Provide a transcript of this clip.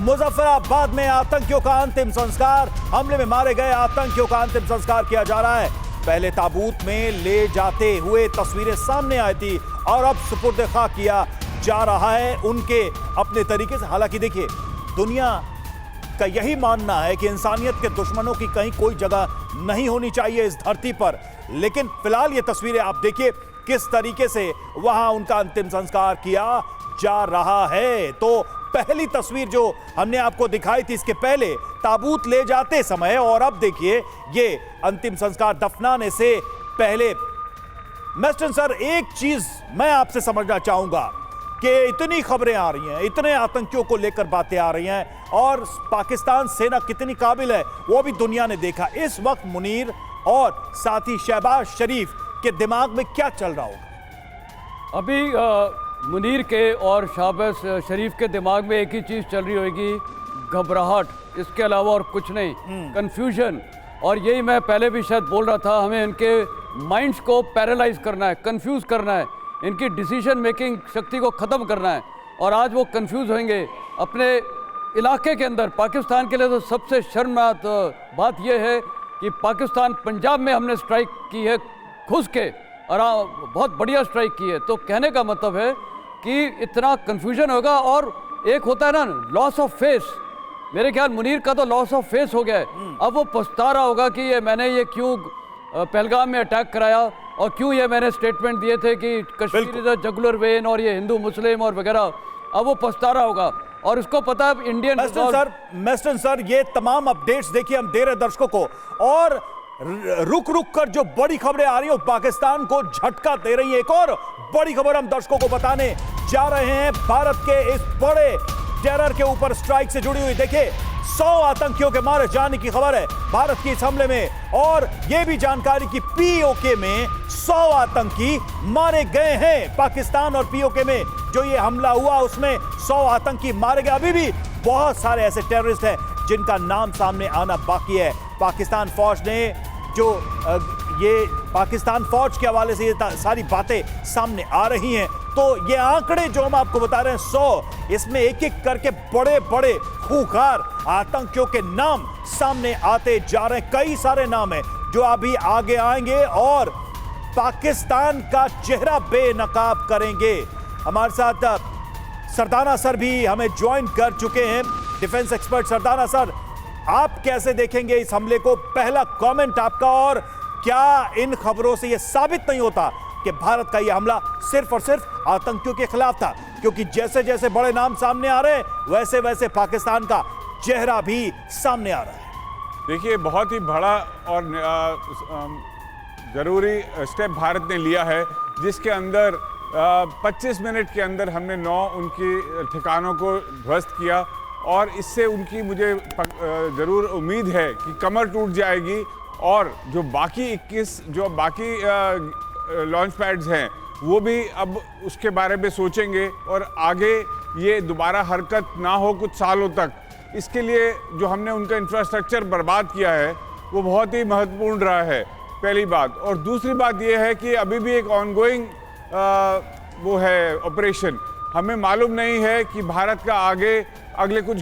मुजफ्फराबाद में आतंकियों का अंतिम संस्कार, हमले में मारे गए आतंकियों का अंतिम संस्कार किया जा रहा है। पहले ताबूत में ले जाते हुए तस्वीरें सामने आई थी और अब सुपुर्द खाक किया जा रहा है उनके अपने तरीके से। हालांकि देखिए, दुनिया का यही मानना है कि इंसानियत के दुश्मनों की कहीं कोई जगह नहीं होनी चाहिए इस धरती पर, लेकिन फिलहाल ये तस्वीरें आप देखिए किस तरीके से वहां उनका अंतिम संस्कार किया जा रहा है। तो पहली तस्वीर जो हमने आपको दिखाई थी इसके पहले ताबूत ले जाते समय, और अब देखिए ये अंतिम संस्कार दफनाने से पहले। मेस्टन सर, एक चीज मैं आपसे समझना चाहूंगा कि इतनी खबरें आ रही हैं, इतने आतंकियों को लेकर बातें आ रही हैं, और पाकिस्तान सेना कितनी काबिल है वो भी दुनिया ने देखा। इस वक्त मुनीर और साथ ही शहबाज शरीफ के दिमाग में क्या चल रहा होगा? अभी मुनीर के और शहबाज शरीफ के दिमाग में एक ही चीज़ चल रही होगी, घबराहट, इसके अलावा और कुछ नहीं, कंफ्यूजन। और यही मैं पहले भी शायद बोल रहा था, हमें इनके माइंड्स को पैरालाइज करना है, कंफ्यूज करना है, इनकी डिसीजन मेकिंग शक्ति को ख़त्म करना है। और आज वो कंफ्यूज होंगे अपने इलाके के अंदर। पाकिस्तान के लिए तो सबसे शर्मनाक बात यह है कि पाकिस्तान पंजाब में हमने स्ट्राइक की है घुस के, और बहुत बढ़िया स्ट्राइक की है। तो कहने का मतलब है कि इतना कन्फ्यूजन होगा। और एक होता है ना लॉस ऑफ फेस, मेरे ख्याल मुनीर का तो लॉस ऑफ फेस हो गया है। अब वो पछता रहा होगा कि मैंने ये क्यों पहलगाम में अटैक कराया, और क्यों ये मैंने स्टेटमेंट दिए थे कि कश्मीर इज अ जगुलर वेन और ये हिंदू मुस्लिम और वगैरह। अब वो पछता रहा होगा और उसको पता है इंडियन। मेस्टन सर, ये तमाम अपडेट्स देखिए हम दे रहे दर्शकों को, और रुक रुक कर जो बड़ी खबरें आ रही हैं पाकिस्तान को झटका दे रही है। एक और बड़ी खबर हम दर्शकों को बताने जा रहे हैं, भारत के इस बड़े टेरर के ऊपर स्ट्राइक से जुड़ी हुई। देखिए, 100 आतंकियों के मारे जाने की खबर है भारत की इस हमले में, और यह भी जानकारी कि पीओके में 100 आतंकी मारे गए हैं। पाकिस्तान और पीओके में जो ये हमला हुआ उसमें 100 आतंकी मारे गए। अभी भी बहुत सारे ऐसे टेररिस्ट हैं जिनका नाम सामने आना बाकी है। पाकिस्तान फौज ने जो ये पाकिस्तान फौज के हवाले से ये सारी बातें सामने आ रही हैं, तो ये आंकड़े जो हम आपको बता रहे हैं 100, इसमें एक एक करके बड़े बड़े खूंखार आतंकियों के नाम सामने आते जा रहे हैं। कई सारे नाम हैं जो अभी आगे आएंगे और पाकिस्तान का चेहरा बेनकाब करेंगे। हमारे साथ सरदाना सर भी हमें ज्वाइन कर चुके हैं, डिफेंस एक्सपर्ट। सरदाना सर, आप कैसे देखेंगे इस हमले को? पहला कमेंट आपका, और क्या इन खबरों से यह साबित नहीं होता कि भारत का यह हमला सिर्फ और सिर्फ आतंकियों के खिलाफ था? क्योंकि जैसे जैसे बड़े नाम सामने आ रहे हैं वैसे वैसे पाकिस्तान का चेहरा भी सामने आ रहा है। देखिए, बहुत ही बड़ा और जरूरी स्टेप भारत ने लिया है, जिसके अंदर 25 मिनट के अंदर हमने 9 उनकी ठिकानों को ध्वस्त किया, और इससे उनकी मुझे ज़रूर उम्मीद है कि कमर टूट जाएगी, और जो बाकी 21 जो बाकी लॉन्च पैड्स हैं वो भी अब उसके बारे में सोचेंगे, और आगे ये दोबारा हरकत ना हो कुछ सालों तक। इसके लिए जो हमने उनका इंफ्रास्ट्रक्चर बर्बाद किया है वो बहुत ही महत्वपूर्ण रहा है, पहली बात। और दूसरी बात ये है कि अभी भी एक ऑनगोइंग वो है ऑपरेशन। हमें मालूम नहीं है कि भारत का आगे अगले कुछ